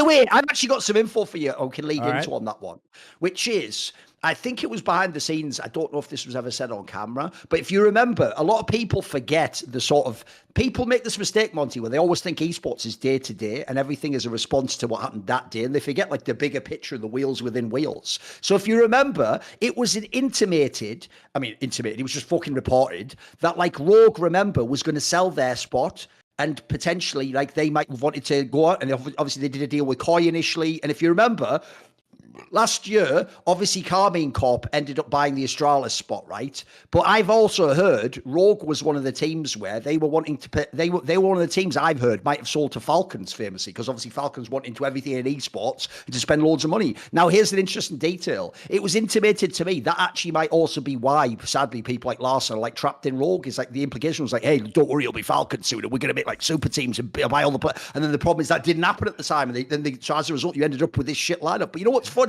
way, I've actually got some info for you I can lead All into right. on that one, which is, I think it was behind the scenes. I don't know if this was ever said on camera, but if you remember, a lot of people forget the sort of, people make this mistake, Monty, where they always think esports is day to day and everything is a response to what happened that day. And they forget like the bigger picture of the wheels within wheels. So if you remember, it was intimated, it was just fucking reported that like Rogue, remember, was going to sell their spot. And potentially, like, they might have wanted to go out, and obviously they did a deal with Koi initially. And if you remember, last year, obviously Carmine Corp ended up buying the Astralis spot, right? But I've also heard Rogue was one of the teams where they were wanting to pay, they were one of the teams I've heard might have sold to Falcons famously, because obviously Falcons want into everything in esports and to spend loads of money. Now, here's an interesting detail. It was intimated to me that actually might also be why, sadly, people like Larson are like trapped in Rogue. Is like the implication was like, hey, don't worry, it'll be Falcons soon, and we're going to make like super teams and buy all the players. And then the problem is that didn't happen at the time, and so as a result, you ended up with this shit lineup. But you know what's funny?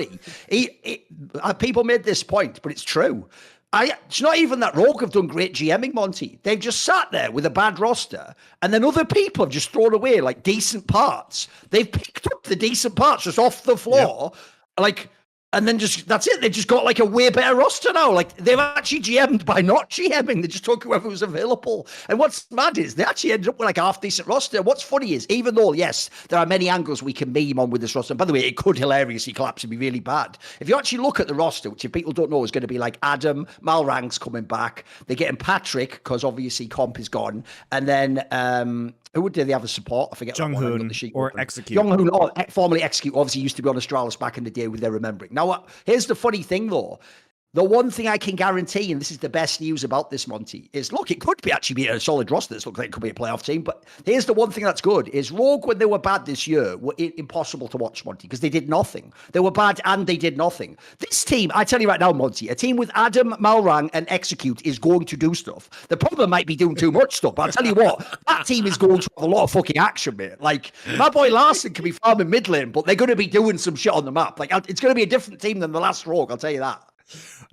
People made this point, but it's true. It's not even that Rogue have done great GMing, Monty. They've just sat there with a bad roster, and then other people have just thrown away like decent parts. They've picked up the decent parts just off the floor, and then just, that's it. They just got like a way better roster now. Like, they've actually GM'd by not GMing. They just took whoever was available. And what's mad is they actually ended up with like a half decent roster. What's funny is, even though, yes, there are many angles we can meme on with this roster. And by the way, it could hilariously collapse and be really bad. If you actually look at the roster, which if people don't know is going to be like Adam, Malrang's coming back. They're getting Patrick, because obviously Comp is gone. And then, who would they have as support? I forget. Jeonghoon or Execute. Jeonghoon, formerly Execute, obviously used to be on Astralis back in the day with their remembering. Now, here's the funny thing, though. The one thing I can guarantee, and this is the best news about this, Monty, is, look, it could be actually be a solid roster. This looks like it could be a playoff team. But here's the one thing that's good, is Rogue, when they were bad this year, were impossible to watch, Monty, because they did nothing. They were bad and they did nothing. This team, I tell you right now, Monty, a team with Adam, Malrang, and Execute is going to do stuff. The problem might be doing too much stuff, but I'll tell you what, that team is going to have a lot of fucking action, mate. Like, my boy Larson can be farming mid lane, but they're going to be doing some shit on the map. Like, it's going to be a different team than the last Rogue, I'll tell you that.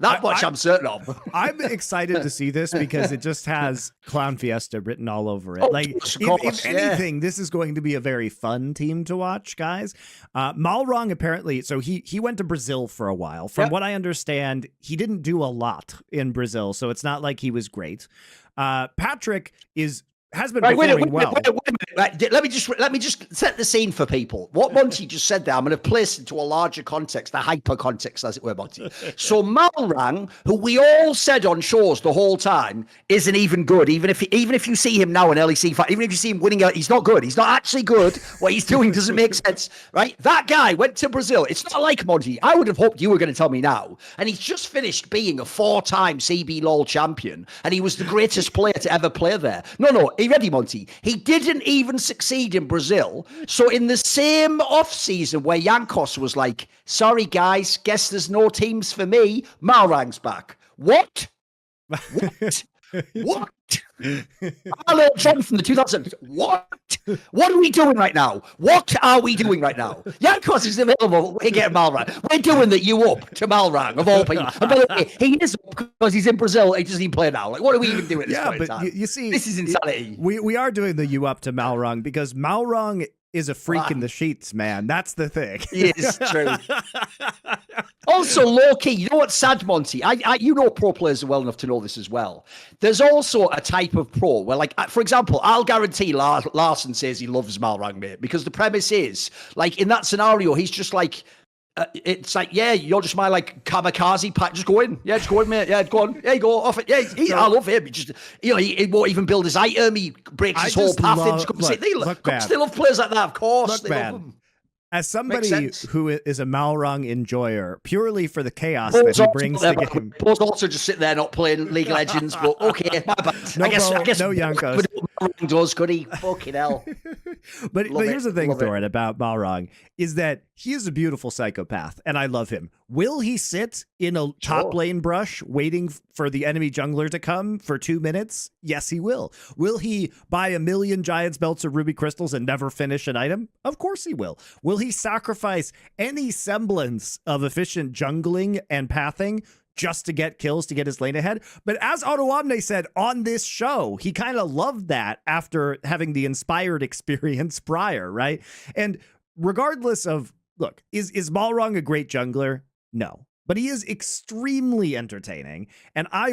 That much I'm certain of. I'm excited to see this because it just has Clown Fiesta written all over it. Oh, like, if anything, this is going to be a very fun team to watch, guys. Malrang, apparently, so he went to Brazil for a while. From what I understand, he didn't do a lot in Brazil, so it's not like he was great. Patrick has been performing well. Wait a minute. Right, let me just set the scene for people. What Monty just said there, I'm going to place into a larger context, the hyper context, as it were, Monty. So Malrang, who we all said on shows the whole time, isn't even good. Even if you see him now in LEC5, even if you see him winning, he's not good. He's not actually good. What he's doing doesn't make sense, right? That guy went to Brazil. It's not like Monty. I would have hoped you were going to tell me now. And he's just finished being a 4-time CB LoL champion, and he was the greatest player to ever play there. No. Are you ready, Monty? He didn't even succeed in Brazil. So in the same off-season where Jankos was like, sorry, guys, guess there's no teams for me, Malrang's back. What? What? Hello, John from the 2000s. What? What are we doing right now? What are we doing right now? Jankos is available. We're getting Malrang. We're doing the you up to Malrang of all people. And by the way, he is up because he's in Brazil. He doesn't even play now. Like, what are we even doing at this point in time? You see, this is insanity. We are doing the you up to Malrang because Malrang is a freak in the sheets, man. That's the thing. It is true. Also, low-key, you know what's sad, Monty? You know pro players well enough to know this as well. There's also a type of pro where, like, for example, I'll guarantee Larson says he loves Malrang, mate, because the premise is, like, in that scenario, he's just like, it's like, yeah, you're just my like kamikaze pack. Just go in, yeah, just go in, mate. Yeah, go on. Yeah, you go off it. Yeah, I love him. He just, he won't even build his item. He breaks his whole path. They love players like that, of course. They love them. As somebody who is a Malrang enjoyer, purely for the chaos that he brings to the game. Post also just sit there not playing League of Legends, but okay, my bad. I guess no Jankos. Malrang does, could he? Fucking hell. But here's the thing, Thorin, about Malrang, is that he is a beautiful psychopath, and I love him. Will he sit in a top lane brush waiting for the enemy jungler to come for 2 minutes? Yes, he will. Will he buy 1 million Giants belts of ruby crystals and never finish an item? Of course he will. Will he sacrifice any semblance of efficient jungling and pathing just to get kills, to get his lane ahead? But as Otto Omne said on this show, he kind of loved that after having the inspired experience prior, right? And regardless of, look, is Malrang a great jungler? No. But he is extremely entertaining, and I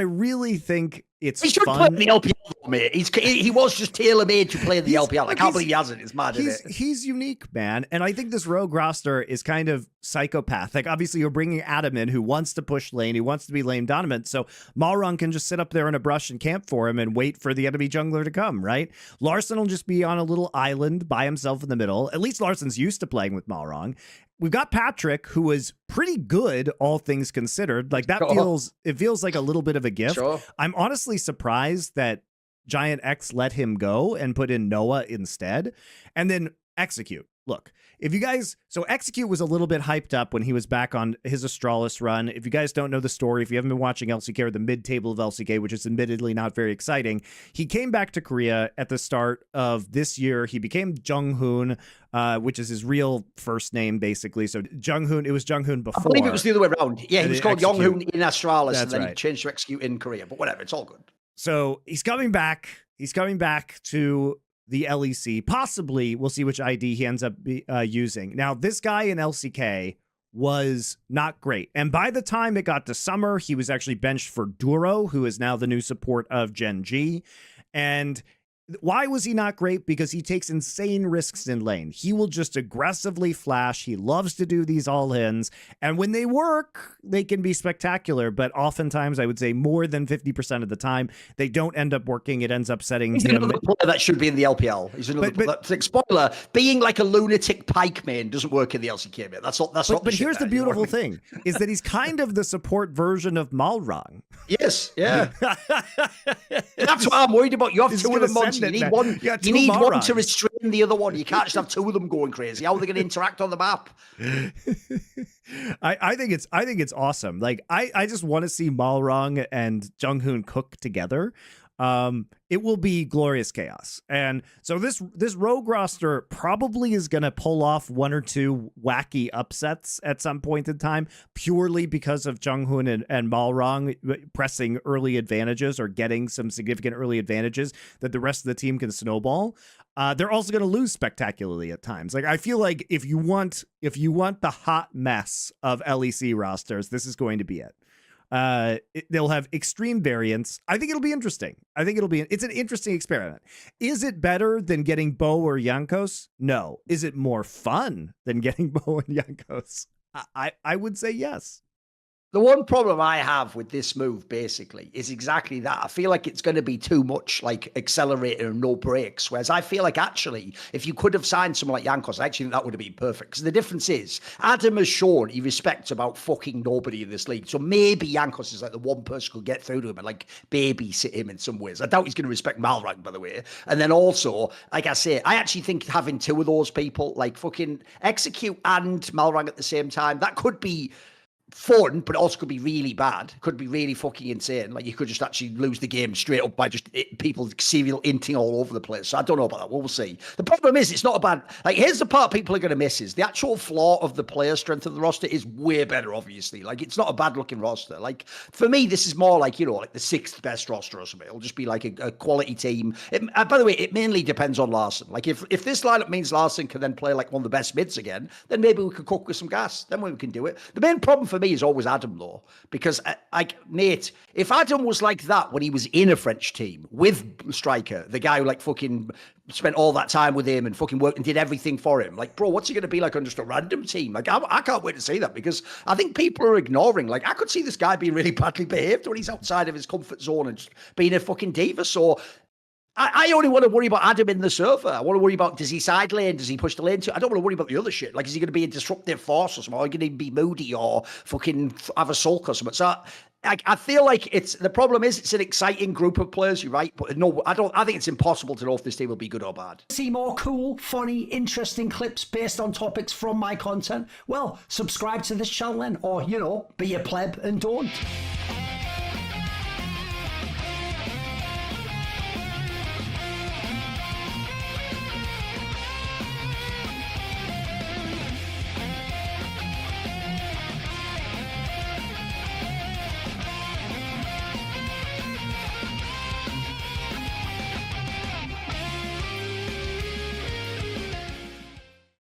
really think it's he should fun. play in the LPL, mate. He was just tailor-made to play in the LPL. I can't believe he hasn't. It's mad, isn't it? He's unique, man, and I think this rogue roster is kind of psychopathic. Obviously, you're bringing Adam in, who wants to push lane, he wants to be lane dominant, so Malrang can just sit up there in a brush and camp for him and wait for the enemy jungler to come, right? Larson will just be on a little island by himself in the middle. At least Larson's used to playing with Malrang. We've got Patrick, who is pretty good, all things considered. Like that feels like a little bit of a gift. Sure. I'm honestly surprised that Giant X let him go and put in Noah instead. And then Execute. Look, if you guys, so Execute was a little bit hyped up when he was back on his Astralis run. If you guys don't know the story, if you haven't been watching LCK or the mid-table of LCK, which is admittedly not very exciting, he came back to Korea at the start of this year. He became Jeonghoon, which is his real first name, basically. So Jeonghoon, it was Jeonghoon before. I believe it was the other way around. Yeah, he was called Jeonghoon in Astralis, That's and then right. he changed to Execute in Korea. But whatever, it's all good. So he's coming back. He's coming back to the LEC. Possibly, we'll see which ID he ends up using. Now, this guy in LCK was not great. And by the time it got to summer, he was actually benched for Duro, who is now the new support of Gen G. And why was he not great? Because he takes insane risks in lane. He will just aggressively flash. He loves to do these all-ins. And when they work, they can be spectacular. But oftentimes, I would say more than 50% of the time, they don't end up working. It ends up setting He's him... another player that should be in the LPL. He's another like, spoiler, being like a lunatic pike main doesn't work in the LCK, mate. That's not But here's the beautiful thing, is that he's kind of the support version of Malrang. Yes, yeah. That's what I'm worried about. You have two of them, Monty. You need one. You need one to restrain the other one. You can't just have two of them going crazy. How are they going to interact on the map? I think it's awesome. Like I just want to see Malrang and Jeonghoon cook together. It will be glorious chaos. And so this rogue roster probably is going to pull off one or two wacky upsets at some point in time, purely because of Jeonghoon and Malrang pressing early advantages or getting some significant early advantages that the rest of the team can snowball. They're also going to lose spectacularly at times. Like I feel like if you want the hot mess of LEC rosters, this is going to be it. They'll have extreme variance. I think it'll be interesting. It's an interesting experiment. Is it better than getting Bo or Jankos? No. Is it more fun than getting Bo and Jankos? I would say yes. The one problem I have with this move, basically, is exactly that. I feel like it's going to be too much like accelerator and no brakes. Whereas I feel like actually, if you could have signed someone like Jankos, I actually think that would have been perfect. Because the difference is, Adam has shown he respects about fucking nobody in this league. So maybe Jankos is like the one person who could get through to him and like babysit him in some ways. I doubt he's going to respect Malrang, by the way. And then also, like I say, I actually think having two of those people, like fucking Execute and Malrang at the same time, that could be fun, but it also could be really bad. Could be really fucking insane. Like you could just actually lose the game straight up by just people serial inting all over the place. So I don't know about that. We'll see. The problem is it's not a bad, like here's the part people are going to miss is the actual flaw of the player strength of the roster is way better, obviously. Like it's not a bad looking roster. Like for me, this is more like, you know, like the sixth best roster or something. It'll just be like a quality team. By the way, it mainly depends on Larson. Like if this lineup means Larson can then play like one of the best mids again, then maybe we could cook with some gas. Then we can do it. The main problem for me is always Adam, though, because like Nate, if Adam was like that when he was in a French team with Striker, the guy who like fucking spent all that time with him and fucking worked and did everything for him, like, bro, what's he going to be like on just a random team? Like, I can't wait to see that because I think people are ignoring. Like, I could see this guy being really badly behaved when he's outside of his comfort zone and just being a fucking diva. So I only want to worry about Adam in the server. I want to worry about, does he side lane? Does he push the lane? I don't want to worry about the other shit. Like, is he going to be a disruptive force or something? Or are you going to be moody or fucking have a sulk or something? So I feel like the problem is it's an exciting group of players, you're right. But no, I think it's impossible to know if this team will be good or bad. See more cool, funny, interesting clips based on topics from my content? Well, subscribe to this channel then, or, you know, be a pleb and don't.